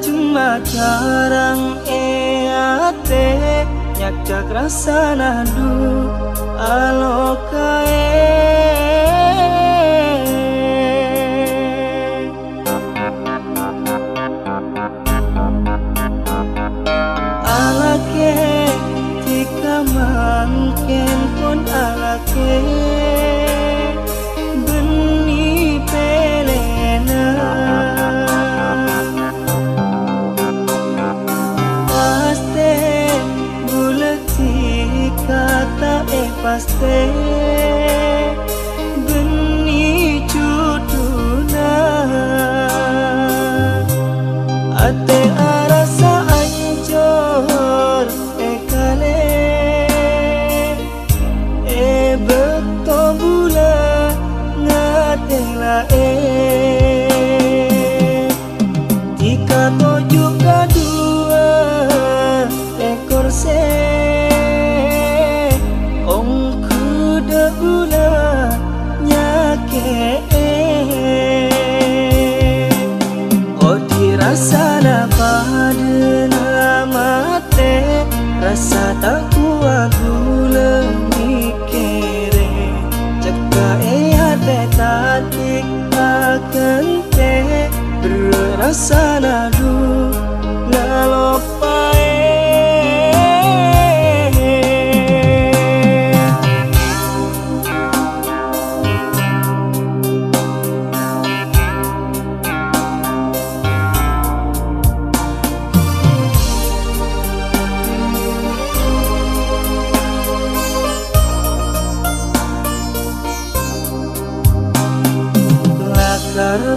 cuma jarang eate nyakak rasa nadu alokae alake tika mangken pun alake beni pelena paste bulati kata paste beni cuduna ate arasa anjor ekale beto bula ngatela tika toju kadua ekor se ong kuda bula nyake rasa pada mate rasa tak kuat gula mikire ceka hati tatik akan te berasa nadu ngalopae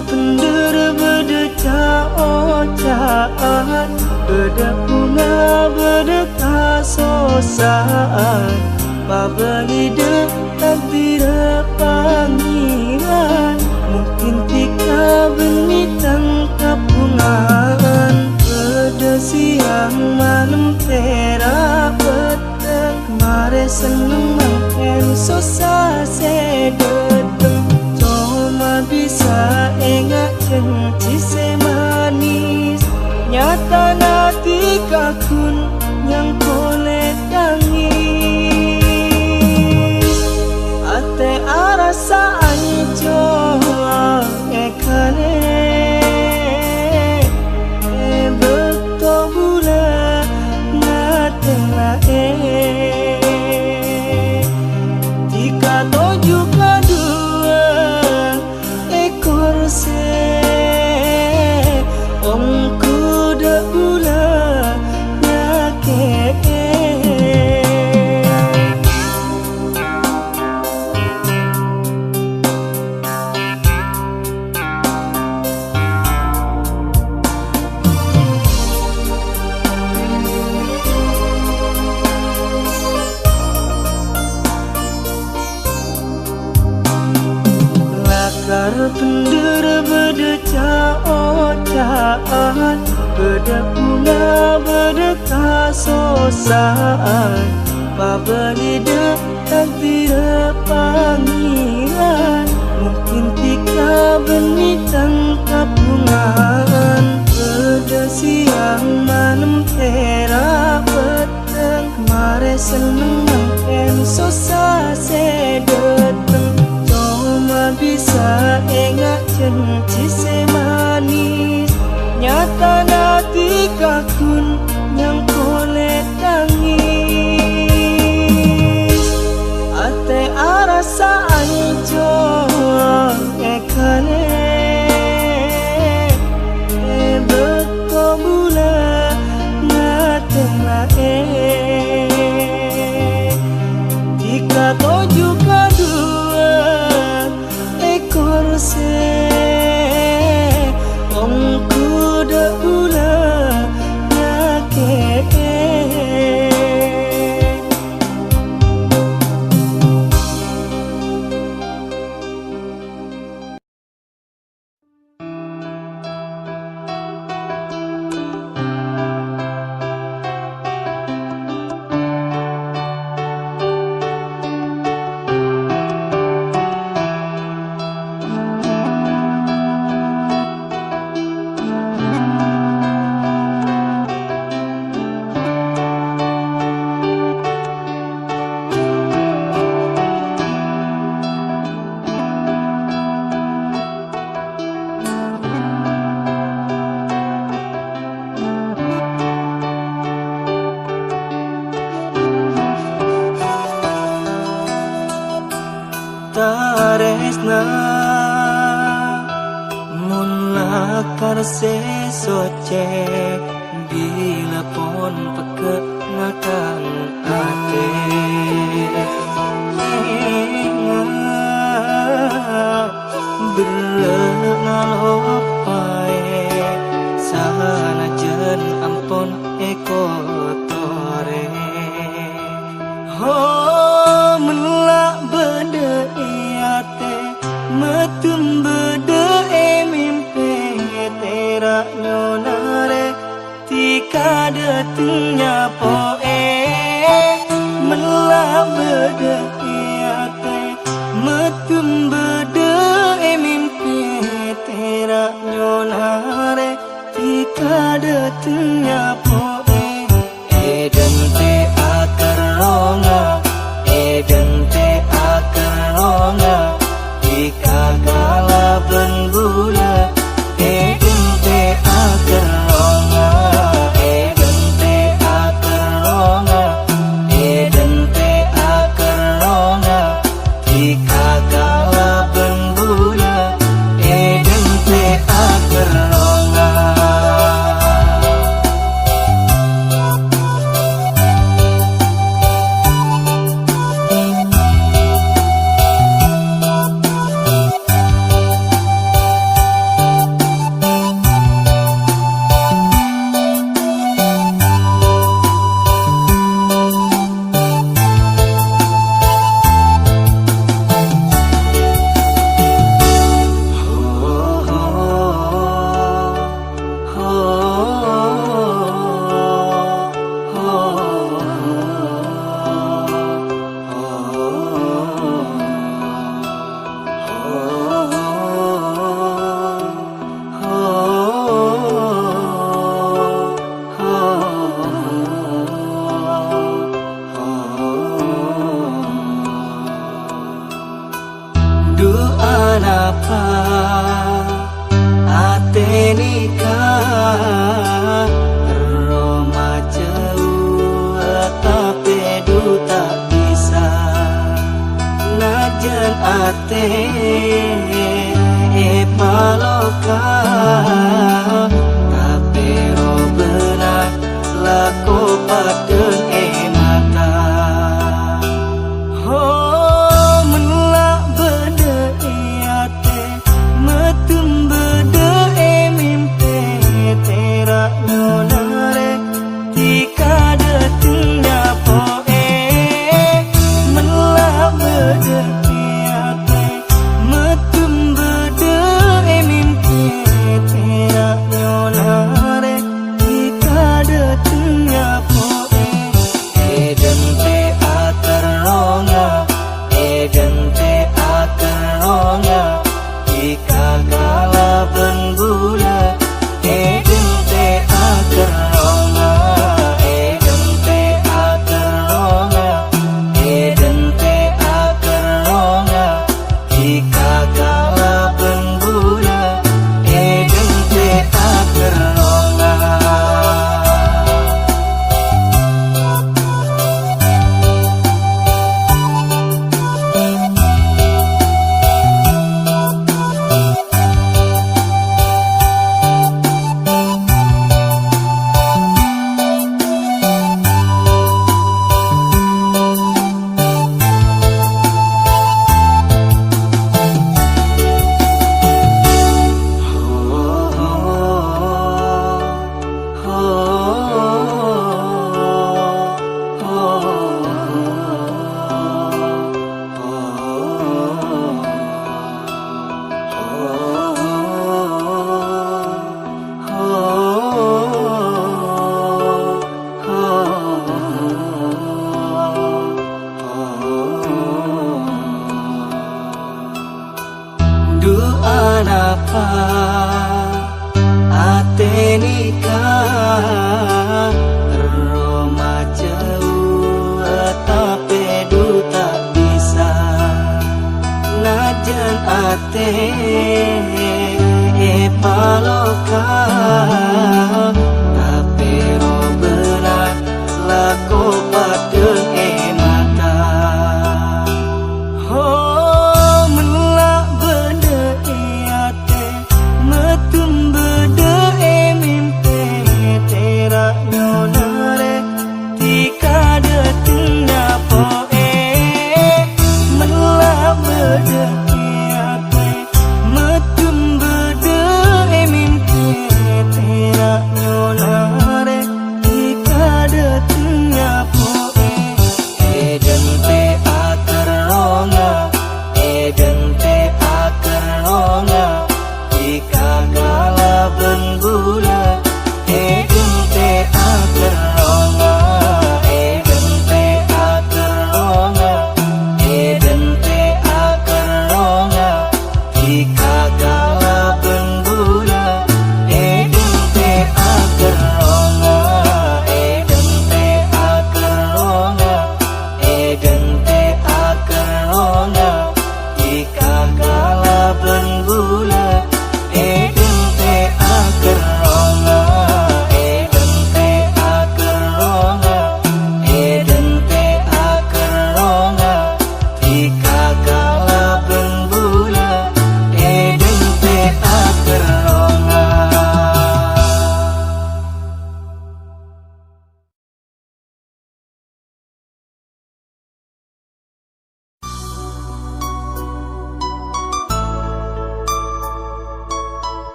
Pender berdeka ocaan beda bunga berdeka sosaan pabali takdir panggilan mungkin tika benitan kapungan pada siang malam tera petang kemarin seneng makan sosa sedeteng bisa enggak cenci semanis nyata nanti kakun yang boleh tangis ate arasa anjo ekale beto bula ngatela tika toju kadua se om kuda bula nyake pender berdeka ocaan beda bunga berdeka sosaan pabali takdir panggilan mungkin tika benitan kapungan pada siang malam tera petang kemarin seneng makan sosa sedeteng bisa enggak cenci semanis nyata nanti kakun yang boleh tangis ate arasa anjo ekale beto bula ngatela tika toju kadua se om kuda bula se soce bila pon peke ngakan ate berngalopai sana jen ampon eko tore ho menlak bede iate metum bede mimpi terak nyonare tika detunya poe menlak bede iate metum bede mimpi terak nyonare tika detunya poe eden te akar ronga eden te akar ronga tika kala bengula eden te akar ronga eden te akar ronga eden te akar ronga tika kala bengula eden te akar ronga Anapa atenika Roma jauh tapi duta bisa najan ate paloka tapi robena lako paden mata nyonare tika detunya poe menlak bede kiate metum bede mimpi terak nyonare tika detunya poe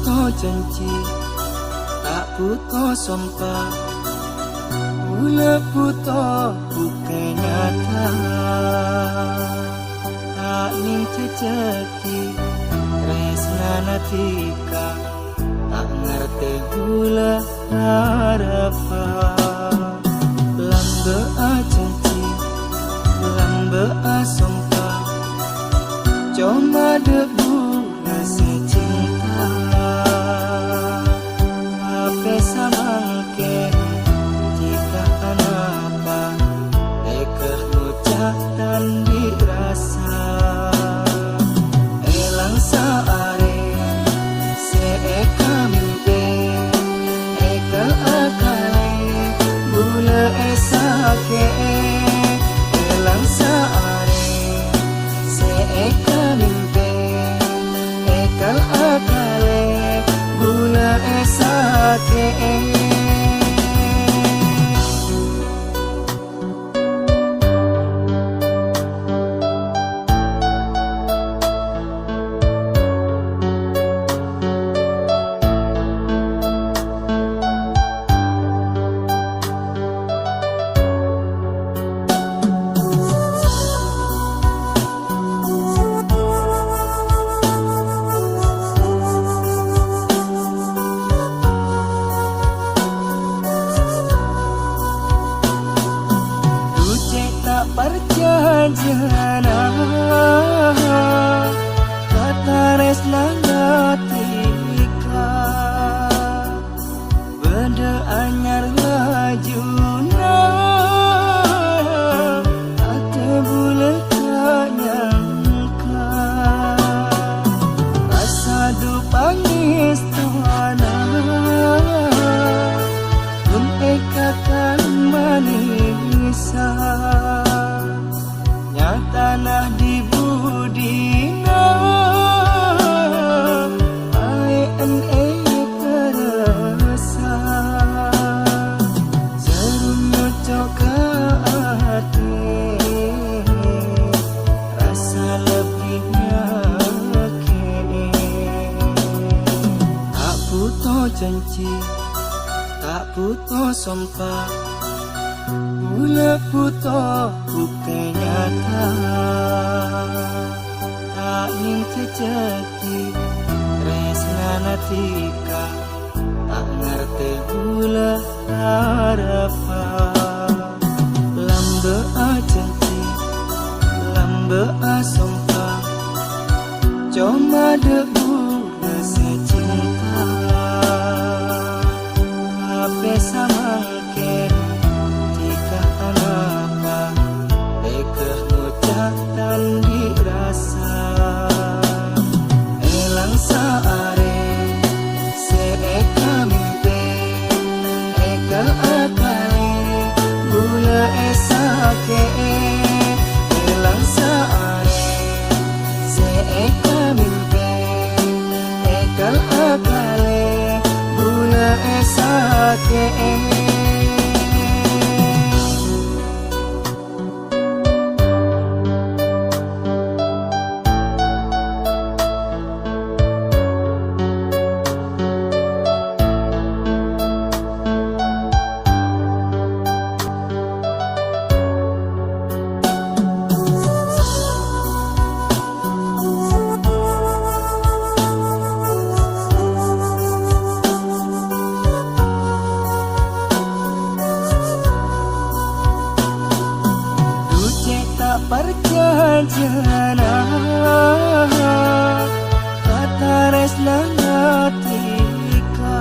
putus janji, tak putus sumpah. Ula putus bukan nyata, tak ning ceceki tresna natika, tak ngerti gula harapan. Lambe a janji, lambe a sumpah, cuma debu rasa cinta. Apa samangke jika kenapa ekeh ngucap dan dirasa. Elang saare seeka mimpi eka akale gula esake. Elang saare seeka mimpi eka akale gula esake. Perjanjian kata resna natika, benda anyar lajuna ate bulan tak nyangka. Rasa dupangis tuana pun ekakan manisa. Tanah di budina ai an terasa serum nyocok hati rasa lebihnya kini. Tak putus janji, tak putus sumpah, ula putus bukan nyata, tak ning ceceki tresna natika, tak ngerti gula harapan. Lambe a janji, lambe a sumpah, cuma debu rasa cinta. Apa samangken dan dirasa. Elang saare seeka mimpi eka akale gula esake. Elang saare seeka mimpi eka akale gula esake. Perjanjian kata resna natika,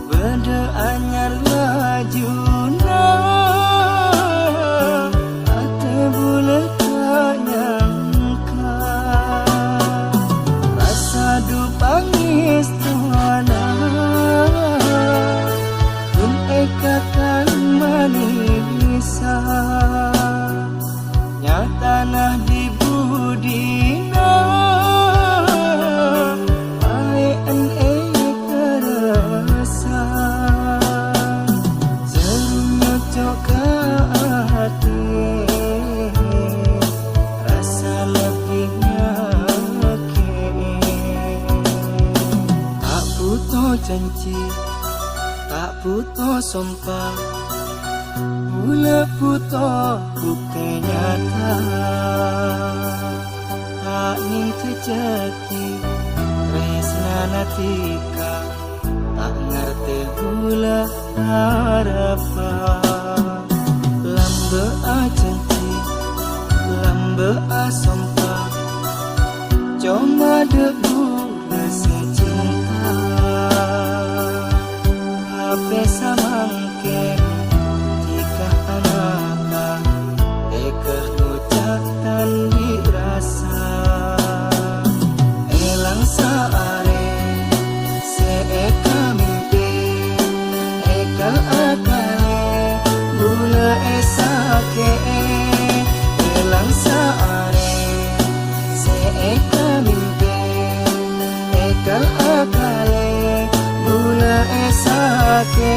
benda anyar lajuna ate bulan tak nyangka. Rasa dupangis tuana pun ekakan manisa. Tanah di budina ai an terasa serum nyocok hati rasa lebihnya kini. janji, tak putus sumpah, pula putus bukti nyata. Tak ning terjadi tresna natika, tak ngerti pula harapan. Lambe janji, lambe sumpah, cuma debu rasa cinta. Apa samangke jika anak dekah ucapkan dirasa. Elang saare seeka mimpi, ekal akale gula esake. Elang saare seeka mimpi, ekal akale gula esake.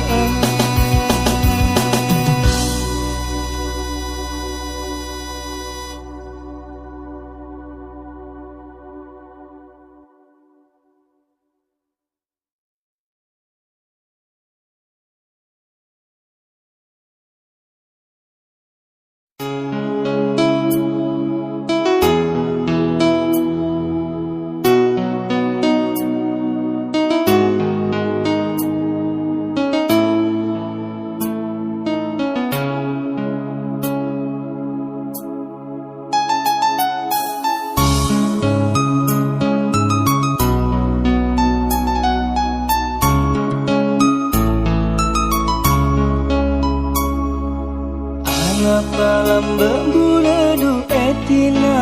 Palam bembula du etina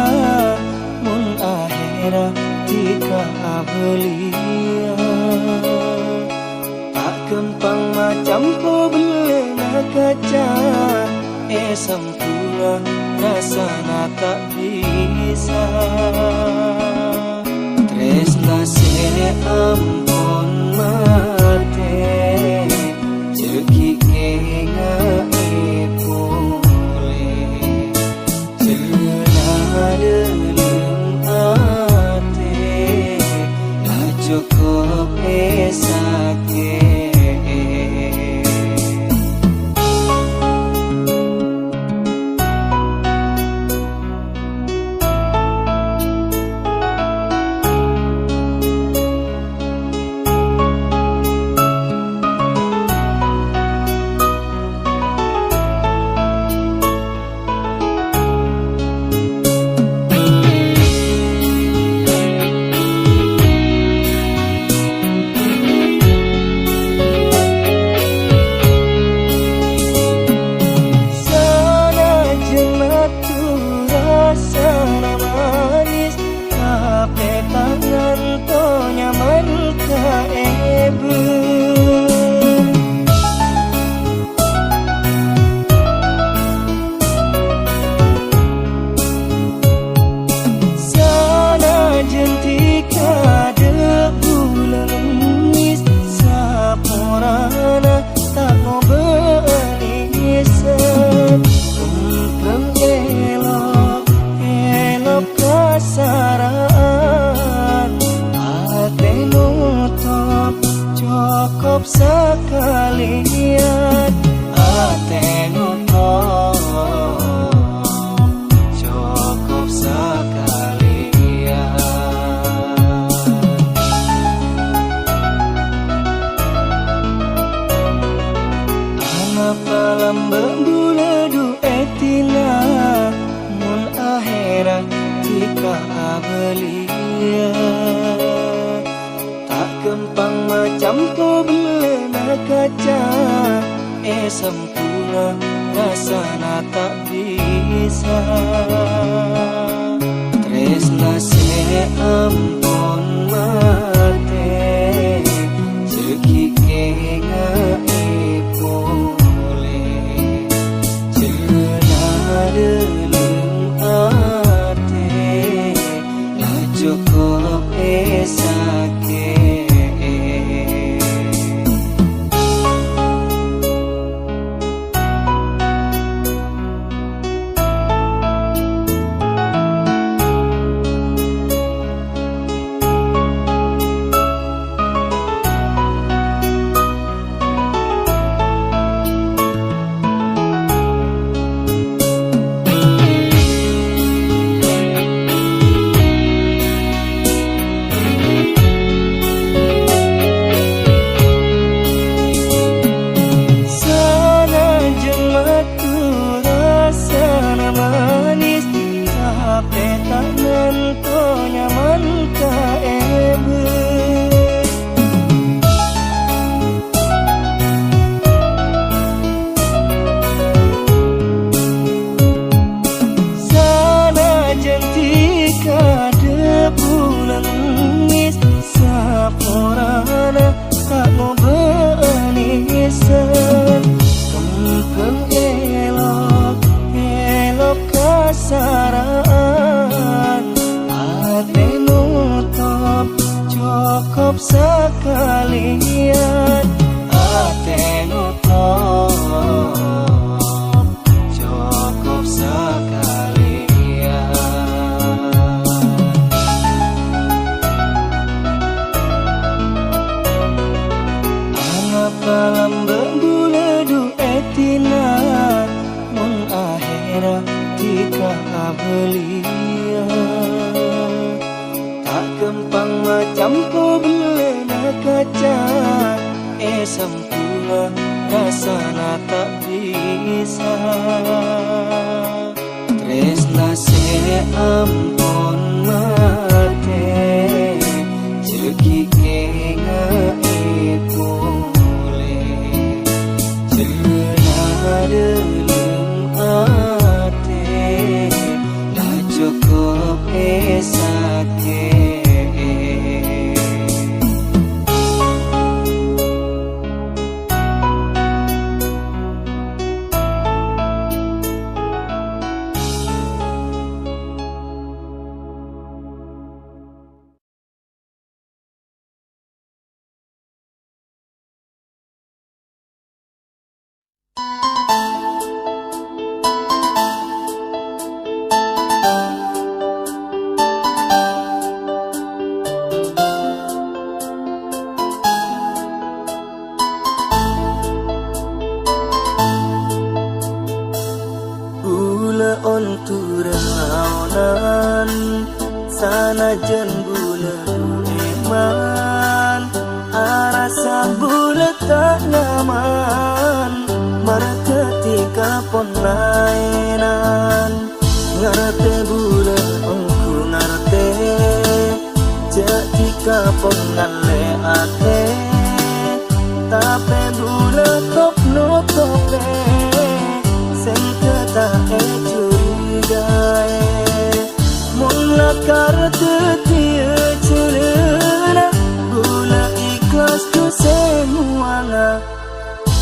mun akhira jika abelia. Tak kempang macam ko belena kaca, sempurna rasana tak bisa. Tresna se ampun mate ceki enga cukup esake. Cukup sekalian ate nutup, cukup sekalian. Anak palam bembula du etina mun akhirat jika abelia. Kempang macam ko belena kaca, sempurna rasana tak bisa. Tresna se ampun mate ceki enga pole. Cena deleng ate la cukup esake. sekalian ate nutup cukup sekalian. Angapa lambang bule du etina mun akhirah tika belia tak gempang macam ko belena kaca sempurna rasana tak bisa tresna se ampun mate jeki kenga ipule cerna delem ate dah cukup esake. Sanajan bulan iman arasa bulan tak nyaman marah ketika pon lainan ngarate bulan engku ngarate ketika pon ngale ate tapi bulan top no tope sing kata curigai mula kartu dia cerita gula ikhlas tu semuanya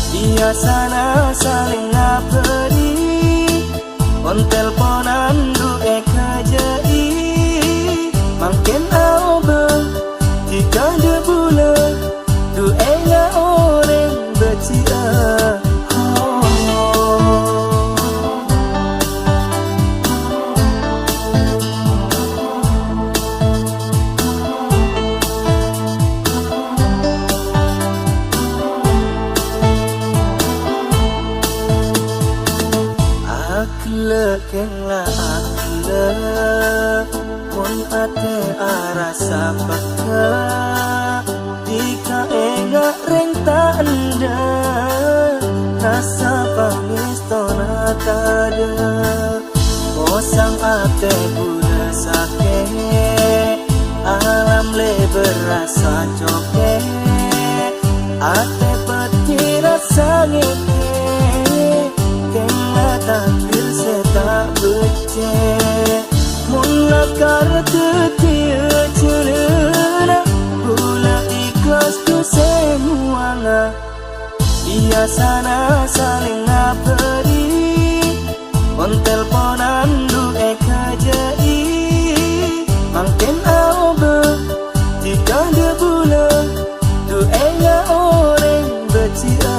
dia sana saling ngabari on teleponan du ekajai makin aube jika dia bulan du enya orang bercia. Kengla akla mon ate arasa peka jika enggak reng tanda rasa pamistona kada kosang ate guna sake alam le berasa coke ate peti rasa ngeke kengla takdir tak bece mula kartu dia cerita gula ikhlas tu semuanya dia sana saling ngabari on teleponan du ekajai makin aube jika dia bulan du enya orang bercia.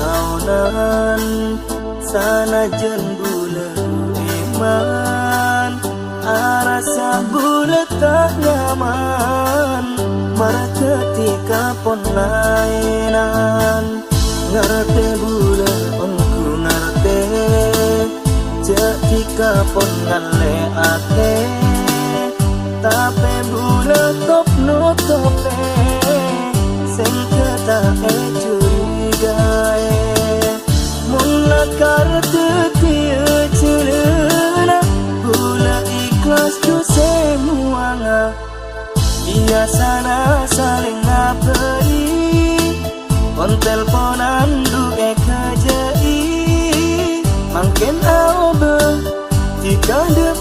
Turaunan sanajan bulan iman arasa bulan tak nyaman marah ketika pon lainan ngarate bulan engku ngarate ketika pon ngale ate tapi bulan top no tope sing kata curigai mula kartu dia cerita gula ikhlas tu semuanya dia sana saling ngabari on teleponan du ekajai makin aube jika dia